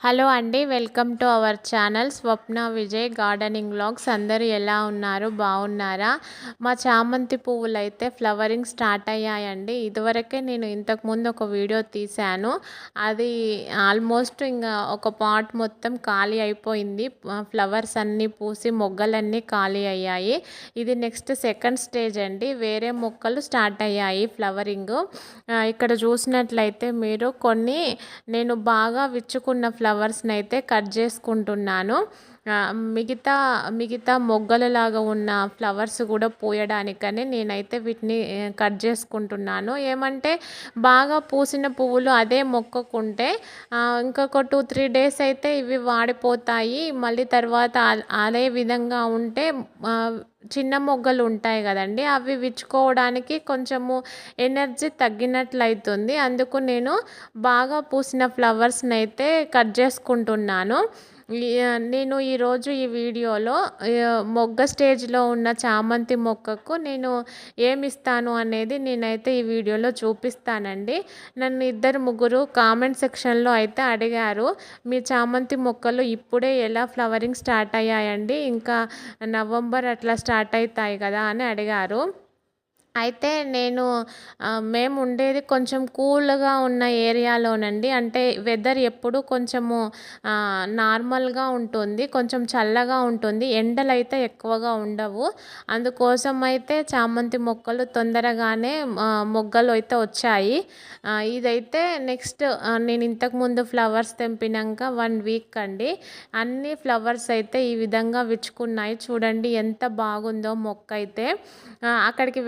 Hello అండి, welcome to our channel Swapna Vijay gardening vlogs. అందరూ ఎలా ఉన్నారు, బాగున్నారా? మా చామంతి పువ్వులు అయితే ఫ్లవరింగ్ స్టార్ట్ అయ్యాయండి. ఇదివరకే నేను ఇంతకుముందు ఒక వీడియో తీశాను. అది ఆల్మోస్ట్ ఇంకా ఒక పాట్ మొత్తం ఖాళీ అయిపోయింది. ఫ్లవర్స్ అన్నీ పూసి మొగ్గలన్నీ ఖాళీ అయ్యాయి. ఇది నెక్స్ట్ సెకండ్ స్టేజ్ అండి. వేరే మొక్కలు స్టార్ట్ అయ్యాయి ఫ్లవరింగ్. ఇక్కడ చూసినట్లయితే మీరు కొన్ని నేను బాగా విచ్చుకున్న ఫ్లవర్స్ని అయితే కట్ చేసుకుంటున్నాను. మిగతా మిగతా మొగ్గలలాగా ఉన్న ఫ్లవర్స్ కూడా పోయడానికని నేనైతే వీటిని కట్ చేసుకుంటున్నాను. ఏమంటే బాగా పూసిన పువ్వులు అదే మొక్కకుంటే ఇంకొక 2-3 డేస్ అయితే ఇవి వాడిపోతాయి. మళ్ళీ తర్వాత అదే విధంగా ఉంటే చిన్న మొగ్గలు ఉంటాయి కదండి, అవి విచ్చుకోవడానికి కొంచెము ఎనర్జీ తగ్గినట్లయితుంది. అందుకు నేను బాగా పూసిన ఫ్లవర్స్ని అయితే కట్ చేసుకుంటున్నాను. నేను ఈరోజు ఈ వీడియోలో మొగ్గ స్టేజ్లో ఉన్న చామంతి మొక్కకు నేను ఏమిస్తాను అనేది నేనైతే ఈ వీడియోలో చూపిస్తానండి. నన్ను 2-3 కామెంట్ సెక్షన్లో అయితే అడిగారు, మీ చామంతి మొక్కలు ఇప్పుడే ఎలా ఫ్లవరింగ్ స్టార్ట్ అయ్యాయండి, ఇంకా నవంబర్ అట్లా స్టార్ట్ అవుతాయి కదా అని అడిగారు. అయితే మేము ఉండేది కొంచెం కూల్గా ఉన్న ఏరియాలోనండి. అంటే వెదర్ ఎప్పుడు కొంచెము నార్మల్గా ఉంటుంది, కొంచెం చల్లగా ఉంటుంది, ఎండలు అయితే ఎక్కువగా ఉండవు. అందుకోసం అయితే చామంతి మొక్కలు తొందరగానే మొగ్గలు అయితే వచ్చాయి. ఇదైతే నెక్స్ట్ నేను ఇంతకుముందు ఫ్లవర్స్ తెంపినాక 1 వీక్ అండి, అన్ని ఫ్లవర్స్ అయితే ఈ విధంగా విచ్చుకున్నాయి. చూడండి ఎంత బాగుందో మొక్క అయితే. అక్కడికి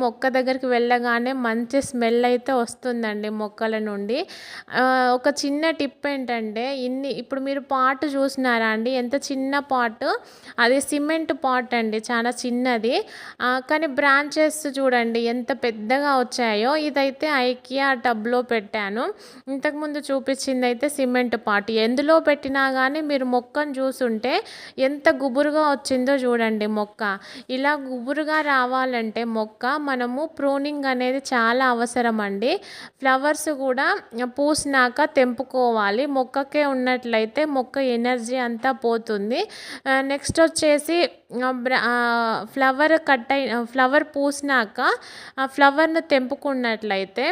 మొక్క దగ్గరికి వెళ్ళగానే మంచి స్మెల్ అయితే వస్తుందండి మొక్కల నుండి. ఒక చిన్న టిప్ ఏంటంటే, ఇప్పుడు మీరు పాట్ చూసినారా అండి, ఎంత చిన్న పాట్, అది సిమెంట్ పాట్ అండి, చాలా చిన్నది. కానీ బ్రాంచెస్ చూడండి ఎంత పెద్దగా వచ్చాయో. ఇదైతే ఐకియా టబ్లో పెట్టాను. ఇంతకుముందు చూపించింది అయితే సిమెంట్ పాట్. ఎందులో పెట్టినా కానీ మీరు మొక్కను చూసుంటే ఎంత గుబురుగా వచ్చిందో చూడండి మొక్క. ఇలా గుబురుగా రావాలంటే మొక్క మనము ప్రూనింగ్ అనేది చాలా అవసరం అండి. ఫ్లవర్స్ కూడా పూసినాక తెంపుకోవాలి. మొక్కకే ఉన్నట్లయితే మొక్క ఎనర్జీ అంతా పోతుంది. నెక్స్ట్ వచ్చేసి ఫ్లవర్ పూసినాక ఆ ఫ్లవర్ను తెంపుకున్నట్లయితే,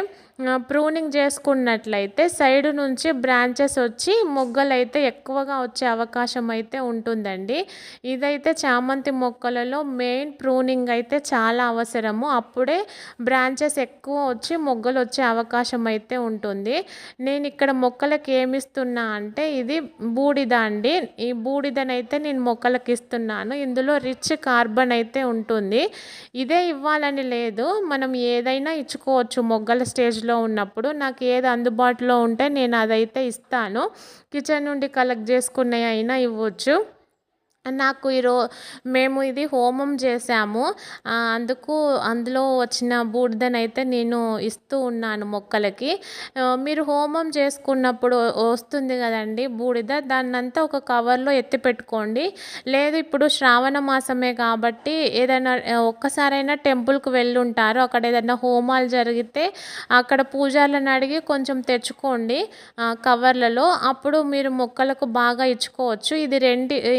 ప్రూనింగ్ చేసుకున్నట్లయితే సైడ్ నుంచి బ్రాంచెస్ వచ్చి మొగ్గలు అయితే ఎక్కువగా వచ్చే అవకాశం అయితే ఉంటుందండి. ఇదైతే చామంతి మొక్కలలో మెయిన్ ప్రూనింగ్ అయితే చాలా అవసరము. అప్పుడే బ్రాంచెస్ ఎక్కువ వచ్చి మొగ్గలు వచ్చే అవకాశం అయితే ఉంటుంది. నేను ఇక్కడ మొక్కలకి ఏమిస్తున్నా అంటే, ఇది బూడిద అండి. ఈ బూడిదనైతే నేను మొక్కలకి ఇస్తున్నాను. ఇందులో రిచ్ కార్బన్ అయితే ఉంటుంది. ఇదే ఇవ్వాలని లేదు, మనం ఏదైనా ఇచ్చుకోవచ్చు మొగ్గల స్టేజ్లో ఉన్నప్పుడు. నాకు ఏది అందుబాటులో ఉంటే నేను అదైతే ఇస్తాను. కిచెన్ నుండి కలెక్ట్ చేసుకున్నవి అయినా ఇవ్వచ్చు. నాకు మేము ఇది హోమం చేసాము, అందులో వచ్చిన బూడిదనైతే నేను ఇస్తూ ఉన్నాను మొక్కలకి. మీరు హోమం చేసుకున్నప్పుడు వస్తుంది కదండి బూడిద, దాన్నంతా ఒక కవర్లో ఎత్తి పెట్టుకోండి. లేదు ఇప్పుడు శ్రావణ మాసమే కాబట్టి ఏదైనా ఒక్కసారైనా టెంపుల్కి వెళ్ళుంటారు, అక్కడ ఏదైనా హోమాలు జరిగితే అక్కడ పూజారులను అడిగి కొంచెం తెచ్చుకోండి కవర్లలో. అప్పుడు మీరు మొక్కలకు బాగా ఇచ్చుకోవచ్చు.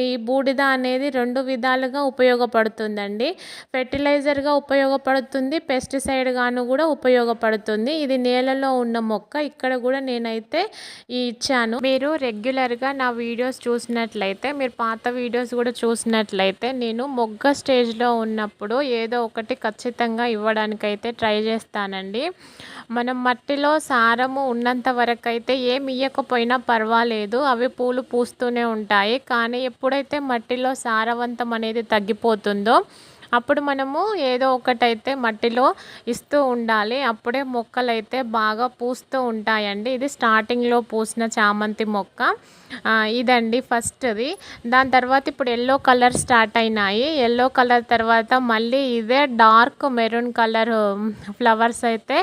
ఈ బూడిద అనేది 2 విధాలుగా ఉపయోగపడుతుందండి. ఫెర్టిలైజర్గా ఉపయోగపడుతుంది, పెస్టిసైడ్ గాను కూడా ఉపయోగపడుతుంది. ఇది నేలలో ఉన్న మొక్క. ఇక్కడ కూడా నేనైతే ఇచ్చాను. మీరు రెగ్యులర్గా నా వీడియోస్ చూసినట్లయితే, మీరు పాత వీడియోస్ కూడా చూసినట్లయితే, నేను మొగ్గ స్టేజ్లో ఉన్నప్పుడు ఏదో ఒకటి ఖచ్చితంగా ఇవ్వడానికైతే ట్రై చేస్తానండి. మనం మట్టిలో సారము ఉన్నంత వరకు అయితే ఏమి ఇవ్వకపోయినా పర్వాలేదు, అవి పూలు పూస్తూనే ఉంటాయి. కానీ ఎప్పుడైతే మట్టిలో సారవంతం అనేది తగ్గిపోతుందో అప్పుడు మనము ఏదో ఒకటైతే మట్టిలో ఇస్తూ ఉండాలి. అప్పుడే మొక్కలు అయితే బాగా పూస్తూ ఉంటాయండి. ఇది స్టార్టింగ్లో పూసిన చామంతి మొక్క ఇదండి ఫస్ట్ది. దాని తర్వాత ఇప్పుడు ఎల్లో కలర్ స్టార్ట్ అయినాయి. ఎల్లో కలర్ తర్వాత మళ్ళీ ఇదే డార్క్ మెరూన్ కలర్ ఫ్లవర్స్ అయితే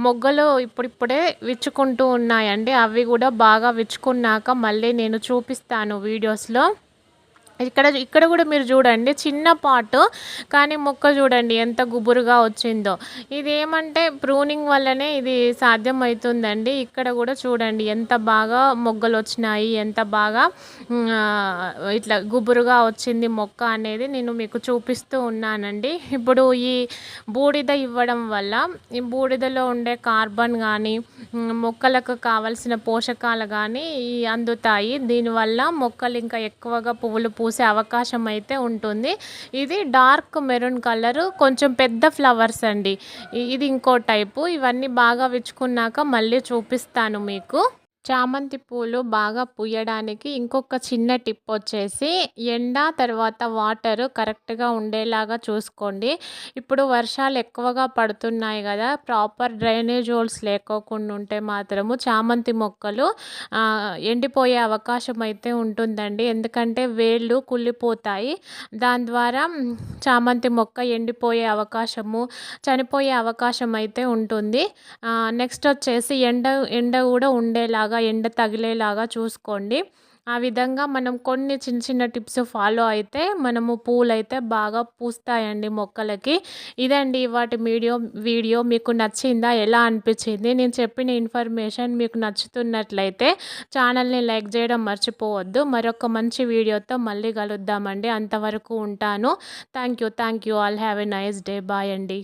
మొగ్గలు ఇప్పుడిప్పుడే విచ్చుకుంటూ ఉన్నాయండి. అవి కూడా బాగా విచ్చుకున్నాక మళ్ళీ నేను చూపిస్తాను వీడియోస్లో. ఇక్కడ ఇక్కడ గూడా మీరు జూడండి చిన్న పాటు, కానీ మొక్క జూడండి ఎంత గుబురుగా వచ్చిందో. ఇదేమంటే ప్రూనింగ్ వల్లనే ఇది సాధ్యమైతుందండి. ఇక్కడ గూడా చూడండి ఎంత బాగా మొగ్గలొచ్చినాయి. ఎంత బాగా ఇట్లా గుబురుగా వచ్చింది మొక్క అనేది నేను మీకు చూపిస్తూ ఉన్నానండి. ఇప్పుడు ఈ బూడిద ఇవ్వడం వల్ల ఈ బూడిదలో ఉండే కార్బన్ గానీ, మొక్కలకు కావాల్సిన పోషకాలు గానీ అందుతాయి. దీనివల్ల మొక్కలు ఇంకా ఎక్కువగా పువ్వులు పూసే అవకాశం అయితే ఉంటుంది. ఇది డార్క్ మెరూన్ కలరు కొంచెం పెద్ద ఫ్లవర్స్ అండి. ఇది ఇంకో టైపు. ఇవన్నీ బాగా విచ్చుకున్నాక మళ్ళీ చూపిస్తాను మీకు. చామంతి పూలు బాగా పూయడానికి ఇంకొక చిన్న టిప్ వచ్చేసి ఎండ తర్వాత వాటర్ కరెక్ట్‌గా ఉండేలాగా చూసుకోండి. ఇప్పుడు వర్షాలు ఎక్కువగా పడుతున్నాయి గదా! ప్రాపర్ డ్రైనేజ్ హోల్స్ లేకోకుండా ఉంటే మాత్రము చామంతి మొక్కలు ఎండిపోయే అవకాశం అయితే ఉంటుందండి. ఎందుకంటే వేళ్ళు కుళ్ళిపోతాయి. దాని ద్వారా చామంతి మొక్క ఎండిపోయే అవకాశము, చనిపోయే అవకాశం అయితే ఉంటుంది. నెక్స్ట్ వచ్చేసి ఎండ గూడా ఉండేలాగా ఎండ తగిలేలాగా చూసుకోండి. ఆ విధంగా మనం కొన్ని చిన్న చిన్న టిప్స్ ఫాలో అయితే మనము పూలైతే బాగా పూస్తాయండి మొక్కలకి. ఇదండి ఇవాటి వీడియో మీకు నచ్చిందా? ఎలా అనిపించింది? నేను చెప్పిన ఇన్ఫర్మేషన్ మీకు నచ్చుతున్నట్లయితే ఛానల్‌ని లైక్ చేయడం మర్చిపోవద్దు. మరొక మంచి వీడియోతో మళ్ళీ కలుద్దామండి. అంతవరకు ఉంటాను. Thank you. All. Have a nice day. Bye అండి.